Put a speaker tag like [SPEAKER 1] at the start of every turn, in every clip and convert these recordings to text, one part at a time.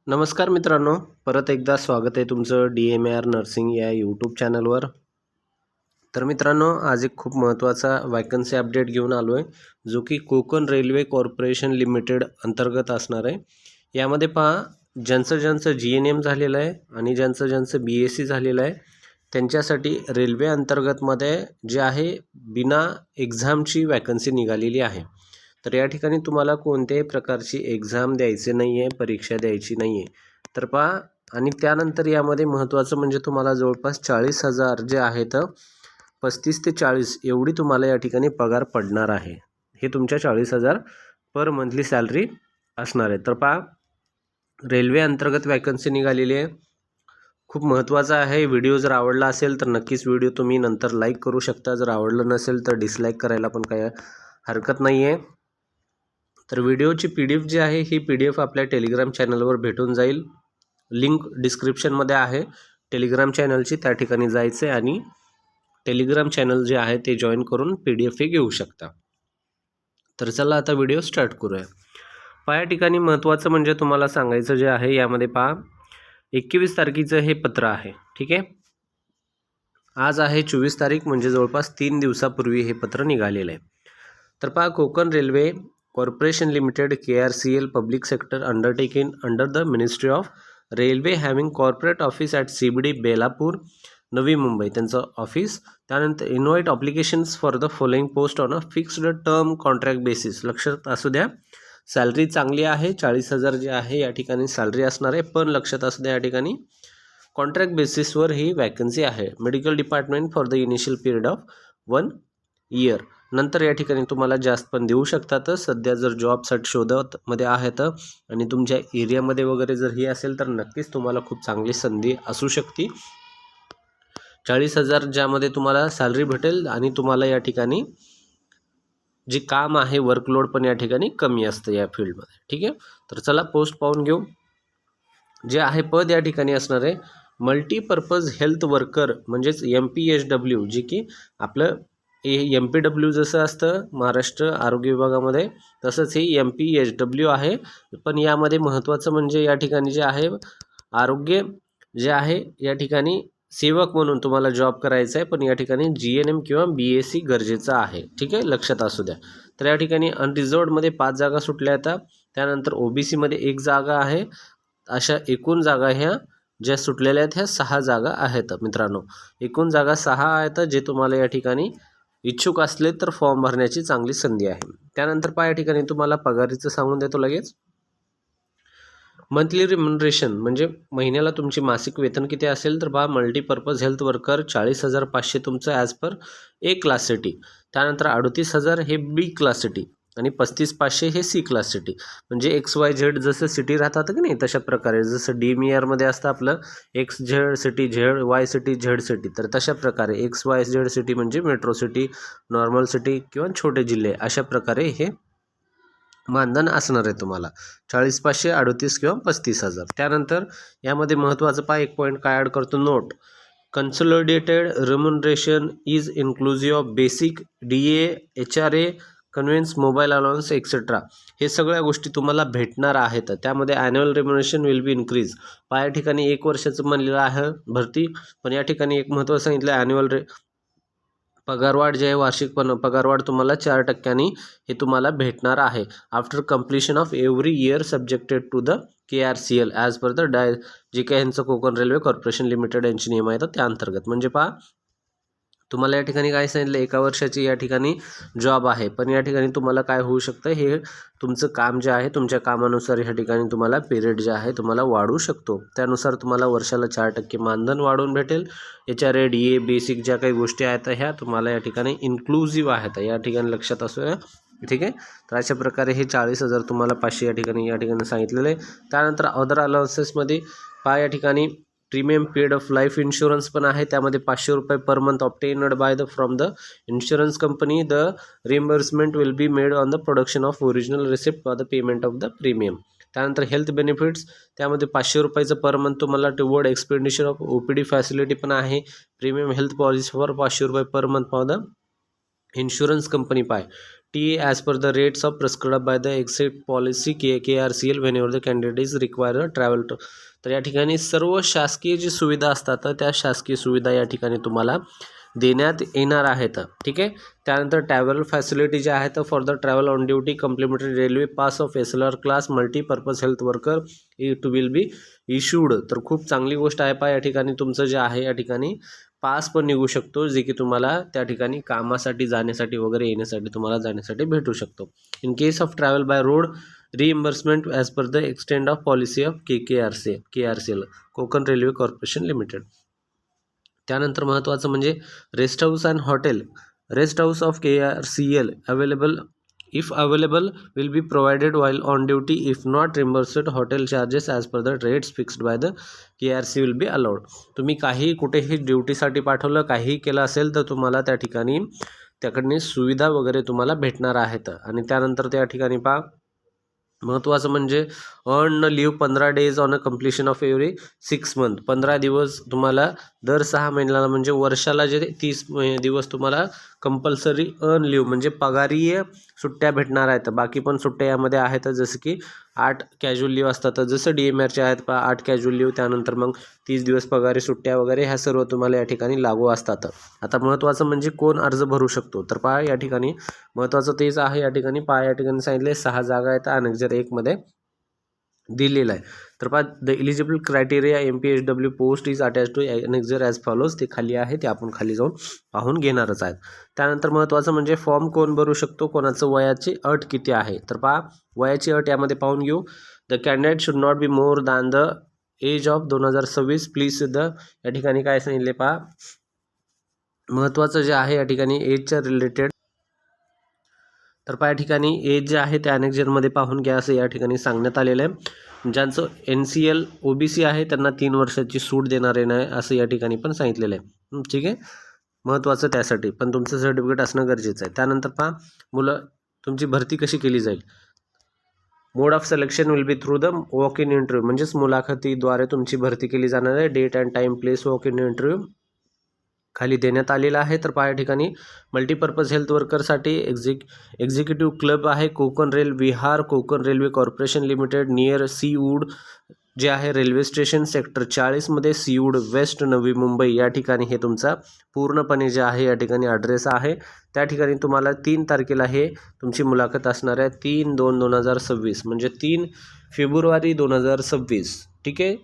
[SPEAKER 1] नमस्कार मित्रांनो, परत एकदा स्वागत आहे तुमचं DMAR नर्सिंग या यूट्यूब चॅनलवर. तर मित्रांनो, आज एक खूप महत्त्वाचा वॅकन्सी अपडेट घेऊन आलो आहे, जो की कोकण रेल्वे कॉर्पोरेशन लिमिटेड अंतर्गत असणार आहे. यामध्ये पहा, ज्यांचं GNM झालेलं आहे आणि ज्यांचं BSc झालेलं आहे, त्यांच्यासाठी रेल्वे अंतर्गतमध्ये जे आहे बिना एक्झामची वॅकन्सी निघालेली आहे. तर या ठिकाणी तुम्हाला कोणत्याही प्रकारची एक्झाम द्यायची नाही आहे, परीक्षा द्यायची नाही आहे. तर पहा, आणि त्यानंतर यामध्ये महत्त्वाचं म्हणजे तुम्हाला जवळपास 40,000 जे आहेत, 35 ते 40 एवढी तुम्हाला या ठिकाणी पगार पडणार आहे. हे तुमच्या 40,000 पर मंथली सॅलरी असणार आहे. तर पहा, रेल्वे अंतर्गत वॅकन्सी निघालेली आहे. खूप महत्त्वाचा आहे. व्हिडिओ जर आवडला असेल तर नक्कीच व्हिडिओ तुम्ही नंतर लाईक करू शकता. जर आवडलं नसेल तर डिसलाईक करायला पण काही हरकत नाही आहे. तर व्हिडिओची PDF जी आहे, ही PDF आपल्या टेलिग्राम चॅनलवर भेटून जाईल. लिंक डिस्क्रिप्शनमध्ये आहे टेलिग्राम चॅनलची. त्या ठिकाणी जायचं आहे आणि टेलिग्राम चॅनल जे आहे ते जॉईन करून PDF हे घेऊ शकता. तर चला आता व्हिडिओ स्टार्ट करूया. पहा, या ठिकाणी महत्त्वाचं म्हणजे तुम्हाला सांगायचं जे आहे, यामध्ये पहा 21 तारखेचं हे पत्र आहे. ठीक आहे, आज आहे 24 तारीख, म्हणजे जवळपास 3 दिवसापूर्वी हे पत्र निघालेलं आहे. तर पहा, Konkan railway corporation limited KRCL public sector undertaking under the ministry of railway having corporate office at CBD Belapur Navi Mumbai, त्यांचं ऑफिस. त्यानंतर invite applications for the following post on a fixed term contract basis. लक्षात असू द्या, सॅलरी चांगली आहे, 40,000 जे आहे या ठिकाणी सॅलरी असणार आहे. पण लक्षात असू द्या, या ठिकाणी कॉन्ट्रॅक्ट बेसिसवर ही वॅकन्सी आहे. Medical department for the initial period of 1 year. नंतर या ठिकाणी तुम्हाला जास्त पण देऊ शकतात. सध्या जर जॉबसाठी शोधत मध्ये आहेत आणि तुमच्या एरियामध्ये वगैरे जर ही असेल तर नक्कीच तुम्हाला खूप चांगली संधी असू शकते. 40,000 ज्यामध्ये तुम्हाला सॅलरी भेटेल आणि तुम्हाला या ठिकाणी जे काम आहे, वर्कलोड पण या ठिकाणी कमी असतं या फील्डमध्ये. ठीक आहे, तर चला पोस्ट पाहून घेऊ. जे आहे पद या ठिकाणी असणार आहे मल्टीपर्पज हेल्थ वर्कर, म्हणजेच MPHW, जे की आपलं MPW जसं असतं महाराष्ट्र आरोग्य विभागामध्ये, तसंच हे MPHW आहे. पण यामध्ये महत्त्वाचं म्हणजे या ठिकाणी जे आहे आरोग्य जे आहे या ठिकाणी सेवक म्हणून तुम्हाला जॉब करायचा आहे. पण या ठिकाणी GNM किंवा BSc गरजेचं आहे. ठीक आहे, लक्षात असू द्या. तर या ठिकाणी अनरिझर्वडमध्ये 5 जागा सुटल्या आहेत. त्यानंतर OBC मध्ये 1 जागा आहे. अशा एकूण जागा ह्या ज्या सुटलेल्या आहेत ह्या 6 जागा आहेत मित्रांनो. एकूण जागा 6 आहेत. जे तुम्हाला या ठिकाणी इच्छुक असले तर फॉर्म भरण्याची चांगली संधी आहे. त्यानंतर पहा, या ठिकाणी तुम्हाला पगारीचं सांगून देतो लगेच. मंथली रिम्युनरेशन म्हणजे महिन्याला तुमची मासिक वेतन किती असेल तर पहा, मल्टीपर्पज हेल्थ वर्कर 40,500 तुमचं ॲज पर A क्लाससाठी. त्यानंतर 38,000 हे B क्लाससाठी आणि 35,500 हे C क्लाससाठी. म्हणजे XYZ जसं सिटी राहतात की नाही, तशा प्रकारे जसं DMARमध्ये असतं आपलं XZ city, ZY city, Z city, तर तशा प्रकारे XYZ सिटी म्हणजे मेट्रो सिटी, नॉर्मल सिटी किंवा छोटे जिल्हे, अशा प्रकारे हे मानधन असणार आहे तुम्हाला. 40,500, 38 किंवा 35,000. त्यानंतर यामध्ये महत्त्वाचं पहा, एक पॉईंट काय ॲड करतो, note consolidated remuneration is inclusive of basic DA, HRA, conveyance, mobile allowance etcetera. हे सगळ्या गोष्टी तुम्हाला भेटणार आहेत. त्यामध्ये annual remuneration will be increase. या ठिकाणी 1 वर्षाचं म्हणलेलं आहे भरती, पण या ठिकाणी एक महत्त्वाचं सांगितलं, ॲन्युअल पगारवाढ जे आहे, वार्षिक पगारवाढ तुम्हाला 4% हे तुम्हाला भेटणार आहे. After completion of every year subjected to the KRCL as per the जे काही यांचं कोकण रेल्वे कॉर्पोरेशन लिमिटेड यांचे नियम आहेत त्या अंतर्गत. म्हणजे पहा, तुम्हाला या ठिकाणी काय सांगितलं, 1 वर्षाची या ठिकाणी जॉब आहे. पण या ठिकाणी तुम्हाला काय होऊ शकतं, हे तुमचं काम जे आहे, तुमच्या कामानुसार या ठिकाणी तुम्हाला पिरियड जे आहे तुम्हाला वाढू शकतो. त्यानुसार तुम्हाला वर्षाला 4% मानधन वाढवून भेटेल. HRA, DA, बेसिक ज्या काही गोष्टी आहेत ह्या तुम्हाला या ठिकाणी इन्क्लुझिव्ह आहेत, या ठिकाणी लक्षात असू द्या. ठीक आहे, तर अशा प्रकारे हे 40,000 तुम्हाला 500 या ठिकाणी सांगितलेलं आहे. त्यानंतर अदर अलाउन्सेसमध्ये पहा, या ठिकाणी premium paid of life insurance पण आहे. त्यामध्ये ₹500 per month obtained by the from the insurance company. The reimbursement will be made on the production of original receipt for the payment of the premium. त्यानंतर health benefits, त्यामध्ये ₹500 per month तुम्हाला toward expenditure of OPD facility पण आहे. Premium health policy for ₹500 per month for the insurance company पाय T as per the rates of prescribe by the exit policy KRCL whenever the candidate is require travel to. तर या ठिकाणी सर्व शासकीय जी सुविधा असतात तर त्या शासकीय सुविधा या ठिकाणी तुम्हाला देण्यात येणार आहेत. ठीक आहे. त्यानंतर ट्रॅव्हल फॅसिलिटी ज्या आहेत for the travel on duty complimentary railway pass of SLR class multipurpose health worker it will be issued. तर खूप चांगली गोष्ट आहे पहा या ठिकाणी तुमचं जे आहे या ठिकाणी पास पण निघू शकतो जे की तुम्हाला त्या ठिकाणी कामासाठी जाण्यासाठी वगैरे येण्यासाठी तुम्हाला जाण्यासाठी भेटू शकतो. In case of travel by road reimbursement as per the extend of policy of KRCL Konkan railway corporation limited. त्यानंतर महत्त्वाचं म्हणजे rest house and hotel rest house of KRCL available if available will be provided while on duty if not reimbursed hotel charges as per the rates fixed by the KRC will be allowed. तुम्ही काही कुठेही ड्युटीसाठी पाठवलं काहीही केलं असेल तर तुम्हाला त्या ठिकाणी त्याकडनी सुविधा वगैरे तुम्हाला भेटणार आहेत. आणि त्यानंतर त्या ठिकाणी पहा महत्त्वाचं म्हणजे earn leave 15 days on a completion of every 6 month. 15 दिवस तुम्हाला दर 6 महिन्याला म्हणजे वर्षाला जे 30 दिवस तुम्हाला कंपल्सरी अर्न लिव्ह म्हणजे पगारीय सुट्ट्या भेटणार आहेत. बाकी पण सुट्ट्या यामध्ये आहेत जसं की 8 कॅज्युअल लिव्ह असतात जसं DMRचे आहेत पहा 8 कॅज्युअल लिव्ह. त्यानंतर मग 30 दिवस पगारी सुट्ट्या वगैरे ह्या सर्व तुम्हाला या ठिकाणी लागू असतात. आता महत्त्वाचं म्हणजे कोण अर्ज भरू शकतो तर पहा या ठिकाणी महत्त्वाचं तेच आहे या ठिकाणी पहा या ठिकाणी सांगितले 6 जागा आहेत अनेक्झर 1 मध्ये दिलेला आहे. तर पहा the eligible criteria MPHW post is attach to annexure as follows. ते खाली आहे ते आपण खाली जाऊन पाहून घेणारच आहेत. त्यानंतर महत्त्वाचं म्हणजे फॉर्म कोण भरू शकतो कोणाचं वयाची अट किती आहे तर पहा वयाची अट यामध्ये पाहून घेऊ. The candidate should not be more than the age of 2026 please the या ठिकाणी काय सांगितले पहा महत्त्वाचं जे आहे या ठिकाणी एजच्या रिलेटेड तर पहा या ठिकाणी एज जे आहे ते अनेक्झरमध्ये पाहून घ्या असं या ठिकाणी सांगण्यात आलेलं आहे. ज्यांचं NCL OBC आहे त्यांना 3 वर्षाची सूट देणारे नाही असं या ठिकाणी पण सांगितलेलं आहे. ठीक आहे महत्त्वाचं त्यासाठी पण तुमचं सर्टिफिकेट असणं गरजेचं आहे. त्यानंतर पहा मुलं तुमची भरती कशी केली जाईल. Mode of selection will be through the walk in interview म्हणजेच मुलाखतीद्वारे तुमची भरती केली जाणार आहे. Date and time place walk in interview खाली देण्यात आलेला आहे. तर पहा या ठिकाणी मल्टीपर्पज हेल्थ वर्करसाठी एक्झिक्युटिव्ह क्लब आहे Konkan Vihar Konkan railway corporation limited near Seawood जे आहे रेल्वे स्टेशन सेक्टर 40 मध्ये सीवूड वेस्ट नवी मुंबई या ठिकाणी हे तुमचा पूर्णपणे जे आहे या ठिकाणी ॲड्रेस आहे. त्या ठिकाणी तुम्हाला 3 तारखेला हे तुमची मुलाखत असणार आहे 3/2/2026 म्हणजे 3 फेब्रुवारी 2026. ठीक आहे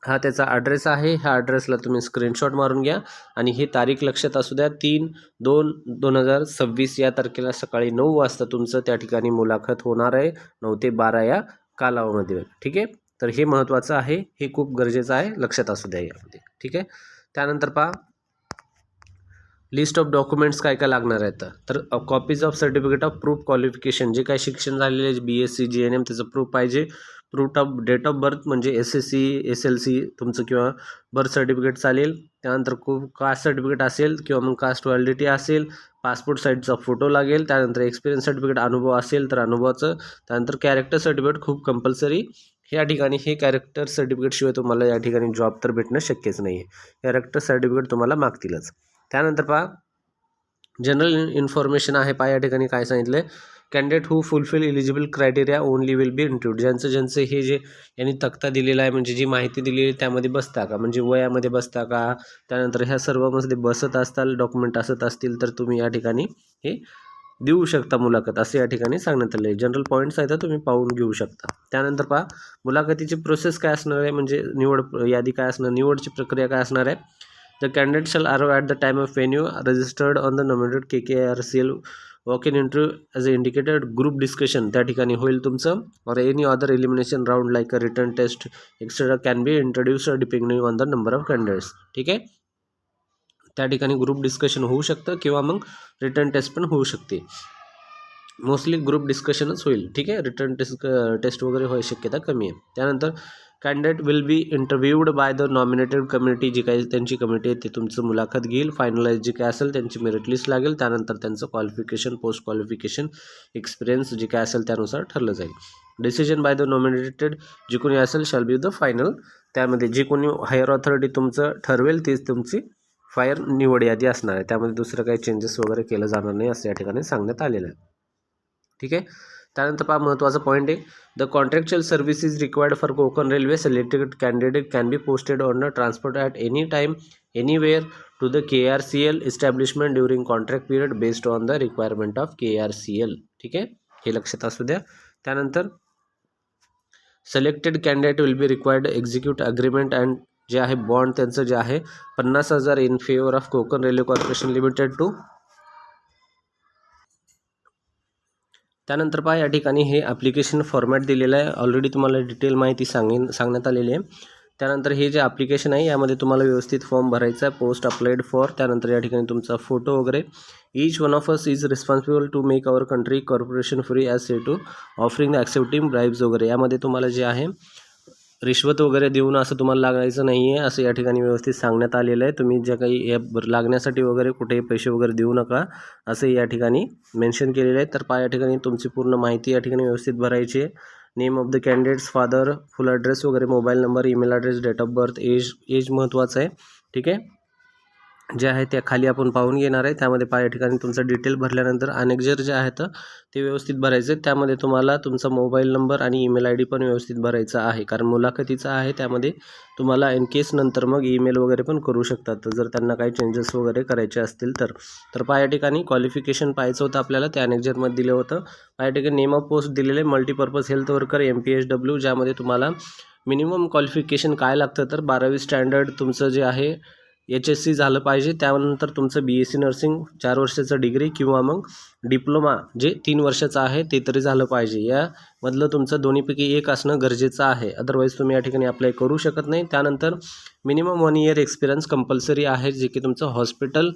[SPEAKER 1] हा त्याचा ॲड्रेस आहे. ह्या ॲड्रेसला तुम्ही स्क्रीनशॉट मारून घ्या आणि ही तारीख लक्षात असू द्या 3/2/2026 या तारखेला सकाळी 9 वाजता तुमचं त्या ठिकाणी मुलाखत होणार आहे 9 ते 12 या कालावधीमध्ये. ठीक आहे तर हे महत्त्वाचं आहे हे खूप गरजेचं आहे लक्षात असू द्या यामध्ये. ठीक आहे त्यानंतर पहा लिस्ट ऑफ डॉक्युमेंट्स काय काय लागणार आहेत तर copies of certificate of proof qualification जे काही शिक्षण झालेले BSc GNM त्याचं प्रूफ पाहिजे. Proof of date of birth म्हणजे SSC SLC तुमचं किंवा बर्थ सर्टिफिकेट चालेल. त्यानंतर कास्ट सर्टिफिकेट असेल किंवा मग कास्ट व्हॅलिडिटी असेल. पासपोर्ट साईजचा फोटो लागेल. त्यानंतर एक्सपिरियन्स सर्टिफिकेट अनुभव असेल तर अनुभवाचं. त्यानंतर कॅरेक्टर सर्टिफिकेट खूप कंपल्सरी या ठिकाणी हे कॅरेक्टर सर्टिफिकेटशिवाय तुम्हाला या ठिकाणी जॉब तर भेटणं शक्यच नाही आहे. कॅरेक्टर सर्टिफिकेट तुम्हाला मागतीलच. त्यानंतर पहा जनरल इन्फॉर्मेशन आहे पहा या ठिकाणी काय सांगितलं candidate who fulfil eligible criteria only will be interviewed. ज्यांचं हे जे यांनी तक्ता दिलेला आहे म्हणजे जी माहिती दिलेली आहे त्यामध्ये बसता का म्हणजे वयामध्ये बसता का त्यानंतर ह्या सर्वांमध्ये बसत असताल डॉक्युमेंट असत असतील तर तुम्ही या ठिकाणी हे देऊ शकता मुलाखत असं या ठिकाणी सांगण्यात आले. जनरल पॉईंट्स आहेत तुम्ही पाहून घेऊ शकता. त्यानंतर पहा मुलाखतीची प्रोसेस काय असणार आहे म्हणजे निवड यादी काय असणार निवडची प्रक्रिया काय असणार आहे. The candidate shall arrive at the time of venue registered on the nominated KRCL walk-in interview as indicated. group discussion त्या ठिकाणी होईल तुमचं or any other elimination round like a written test etc can be introduced depending on the number of candidates. ठीक आहे त्या ठिकाणी group discussion होऊ शकतं किंवा मग रिटर्न टेस्ट पण होऊ शकते. मोस्टली ग्रुप डिस्कशनच होईल. ठीक आहे रिटर्न टेस्ट वगैरे व्हायची शक्यता कमी आहे. त्यानंतर candidate will be interviewed by the nominated committee जी काही त्यांची कमिटी आहे ते तुमचं मुलाखत घेईल. फायनलाइज जी काय असेल त्यांची मेरिट लिस्ट लागेल. त्यानंतर त्यांचं क्वालिफिकेशन पोस्ट क्वालिफिकेशन एक्सपिरियन्स जे काय असेल त्यानुसार ठरलं जाईल. डिसिजन बाय द नॉमिनेटेड जे कोणी असेल शॅल बी द फायनल. त्यामध्ये जे कोणी हायर ऑथॉरिटी तुमचं ठरवेल तीच तुमची फायर निवड यादी असणार आहे, त्यामध्ये दुसरं काही चेंजेस वगैरे केलं जाणार नाही असं या ठिकाणी सांगण्यात आलेलं आहे. ठीक आहे. त्यानंतर पहा महत्त्वाचा पॉईंट आहे, the contractual services required for Konkan Railway selected candidate can be posted on the transport at any time anywhere to the KRCL establishment during contract period based on the requirement of KRCL. ठीक आहे, हे लक्षात असू द्या. त्यानंतर selected candidate will be required execute agreement and जे आहे bond त्यांचं जे आहे 50,000 in favour of Konkan railway corporation Limited to. त्यानंतर पहा या ठिकाणी हे ॲप्लिकेशन फॉर्मॅट दिलेलं आहे, ऑलरेडी तुम्हाला डिटेल माहिती सांगण्यात आलेली आहे. त्यानंतर हे जे ॲप्लिकेशन आहे यामध्ये तुम्हाला व्यवस्थित फॉर्म भरायचा आहे, पोस्ट अप्लाइड फॉर. त्यानंतर या ठिकाणी तुमचा फोटो वगैरे. Each one of us is responsible to make our country corporation free as say to offering the accepting bribes वगैरे. यामध्ये तुम्हाला जे आहे रिश्वत वगैरे देऊन असं तुम्हाला लागायचं नाही आहे असं या ठिकाणी व्यवस्थित सांगण्यात आलेलं आहे. तुम्ही ज्या काही या लागण्यासाठी वगैरे कुठेही पैसे वगैरे देऊ नका असं या ठिकाणी मेन्शन केलेलं आहे. तर पहा या ठिकाणी तुमची पूर्ण माहिती या ठिकाणी व्यवस्थित भरायची आहे. Name of the candidates, father, full address वगैरे, mobile number, email address, date of birth, age महत्त्वाचं आहे. ठीक आहे, जे आहे त्या खाली आपण पाहून घेणार आहे. त्यामध्ये पहा या ठिकाणी तुमचं डिटेल भरल्यानंतर अनेक्झर जे आहेत ते व्यवस्थित भरायचे. त्यामध्ये तुम्हाला तुमचा मोबाईल नंबर आणि ईमेल ID पण व्यवस्थित भरायचा आहे, कारण मुलाखतीचा आहे. त्यामध्ये तुम्हाला इन केस नंतर मग ईमेल वगैरे पण करू शकतात, तर जर त्यांना काही चेंजेस वगैरे करायचे असतील तर पहा या ठिकाणी क्वालिफिकेशन पाहायचं होतं आपल्याला, ते अनेक्झरमध्ये दिलं होतं. पहा या ठिकाणी नेम ऑफ पोस्ट दिलेले मल्टीपर्पज हेल्थ वर्कर MPHW, ज्यामध्ये तुम्हाला मिनिमम क्वालिफिकेशन काय लागतं तर 12वी स्टँडर्ड तुमचं जे आहे HSC झालं पाहिजे. त्यानंतर तुमचं BSc नर्सिंग 4 वर्षाचं डिग्री किंवा मग डिप्लोमा जे 3 वर्षाचं आहे ते तरी झालं पाहिजे. यामधलं तुमचं दोन्हीपैकी एक असणं गरजेचं आहे, अदरवाईज तुम्ही या ठिकाणी अप्लाय करू शकत नाही. त्यानंतर मिनिमम 1 इयर एक्सपिरियन्स कंपल्सरी आहे, जे की तुमचं हॉस्पिटल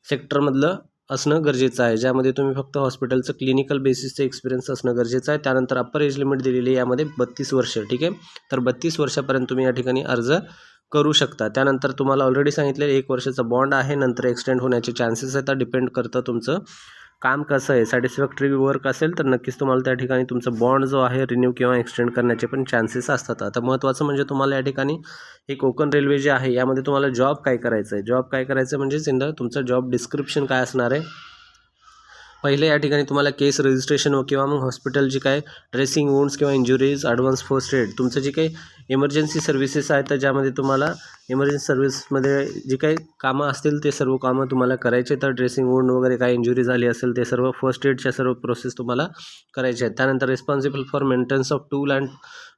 [SPEAKER 1] सेक्टरमधलं असणं गरजेचं आहे, ज्यामध्ये तुम्ही फक्त हॉस्पिटलचं क्लिनिकल बेसिसचं एक्सपिरियन्स असणं गरजेचं आहे. त्यानंतर अप्पर एज लिमिट दिलेली आहे यामध्ये 32 वर्ष. ठीक आहे, तर 32 वर्षापर्यंत तुम्ही या ठिकाणी अर्ज करू शकता. त्यानंतर तुम्हाला ऑलरेडी सांगितलं 1 वर्षाचा बॉन्ड आहे, नंतर एक्सटेंड होण्याचे चान्सेस आहेत. डिपेंड करतं तुमचं काम कसं आहे. सॅटिस्फॅक्टरी वर्क असेल तर नक्कीच तुम्हाला त्या ठिकाणी तुमचा बॉन्ड जो आहे रिन्यू किंवा एक्सटेंड करण्याचे पण चान्सेस असतात. आता महत्त्वाचं म्हणजे तुम्हाला या ठिकाणी हे कोकण रेल्वे जे आहे यामध्ये तुम्हाला जॉब काय करायचं आहे. जॉब काय करायचं म्हणजे तुमचं जॉब डिस्क्रिप्शन काय असणार आहे. पहिले या ठिकाणी तुम्हाला केस रजिस्ट्रेशन किंवा मग हॉस्पिटलची काय ड्रेसिंग वुंड्स किंवा इंजुरीज, ॲडव्हान्स फर्स्ट एड, तुमचं जे काही इमर्जन्सी सर्व्हिसेस आहेत तर ज्यामध्ये तुम्हाला इमर्जन्सी सर्व्हिसमध्ये जे काही कामं असतील ते सर्व कामं तुम्हाला करायचे. तर ड्रेसिंग वुंड वगैरे काय इंजुरी झाली असेल ते सर्व फर्स्ट एडच्या सर्व प्रोसेस तुम्हाला करायचे आहेत. त्यानंतर responsible for maintenance of tool and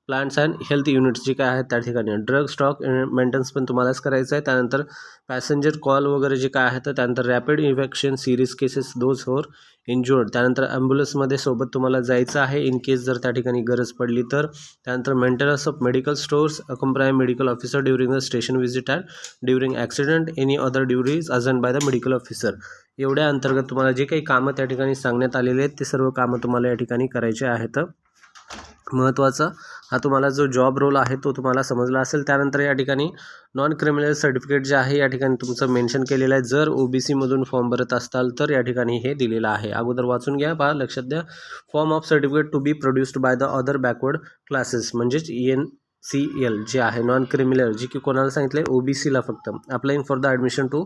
[SPEAKER 1] plants and health units जे काय आहेत त्या ठिकाणी ड्रग स्टॉक मेंटेनन्स पण तुम्हालाच करायचं आहे. त्यानंतर पॅसेंजर कॉल वगैरे जे काय आहेत, त्यानंतर rapid evacuation series cases those for injured. त्यानंतर ॲम्ब्युलन्समध्ये सोबत तुम्हाला जायचं आहे इन केस जर त्या ठिकाणी गरज पडली तर. त्यानंतर maintenance of medical stores, accompany medical officer during the station visit and during accident, any other duties assigned by the medical officer. एवढ्या अंतर्गत तुम्हाला जे काही कामं त्या ठिकाणी सांगण्यात आलेले आहेत ते सर्व कामं तुम्हाला या ठिकाणी करायचे आहेत. महत्त्वाचा हा तुम्हाला जो जॉब रोल आहे तो तुम्हाला समजला असेल. त्यानंतर या ठिकाणी नॉन क्रिमिनल सर्टिफिकेट जे आहे या ठिकाणी तुमचं मेन्शन केलेलं आहे. जर OBC मधून फॉर्म भरत असाल तर या ठिकाणी हे दिलेलं आहे. अगोदर वाचून घ्या, पहा लक्षात द्या. Form of certificate to be produced by the other backward classes, म्हणजेच NCL जे आहे नॉन क्रिमिनल, जे की कोणाला सांगितलं आहे OBCला फक्त. Applying for the admission to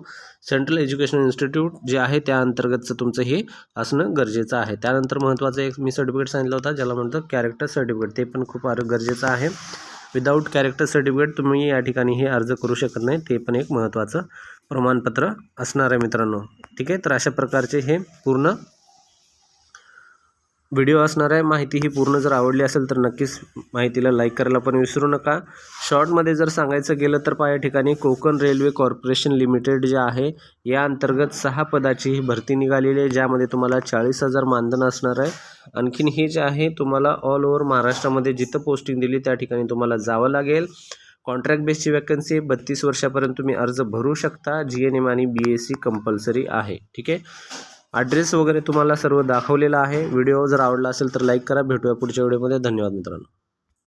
[SPEAKER 1] central education institute जे आहे त्या अंतर्गतचं तुमचं हे असणं गरजेचं आहे. त्यानंतर महत्त्वाचं एक मी सर्टिफिकेट सांगितलं होतं ज्याला म्हणतं कॅरेक्टर सर्टिफिकेट, ते पण खूप गरजेचं आहे. विदाऊट कॅरेक्टर सर्टिफिकेट तुम्ही या ठिकाणी हे अर्ज करू शकत नाही, ते पण एक महत्त्वाचं प्रमाणपत्र असणार आहे मित्रांनो. ठीक आहे, तर अशा प्रकारचे हे पूर्ण व्हिडिओ असणार आहे. माहिती ही पूर्ण जर आवडली असेल तर नक्कीच माहितीला लाईक करायला पण विसरू नका. शॉर्टमध्ये जर सांगायचं गेलं तर पहा या ठिकाणी कोकण रेल्वे कॉर्पोरेशन लिमिटेड जे आहे या अंतर्गत 6 पदाची ही भरती निघालेली आहे, ज्यामध्ये तुम्हाला 40,000 मानधन असणार आहे. आणखीन हे जे आहे तुम्हाला ऑल ओव्हर महाराष्ट्रामध्ये जिथं पोस्टिंग दिली त्या ठिकाणी तुम्हाला जावं लागेल. कॉन्ट्रॅक्ट बेसची वॅकन्सी 32 वर्षापर्यंत तुम्ही अर्ज भरू शकता. GNM आणि BSc कंपल्सरी आहे. ठीक आहे, ॲड्रेस वगैरे तुम्हाला सर्व दाखवलेलं आहे. व्हिडिओ जर आवडला असेल तर लाईक करा. भेटूया पुढच्या व्हिडिओमध्ये. धन्यवाद मित्रांनो.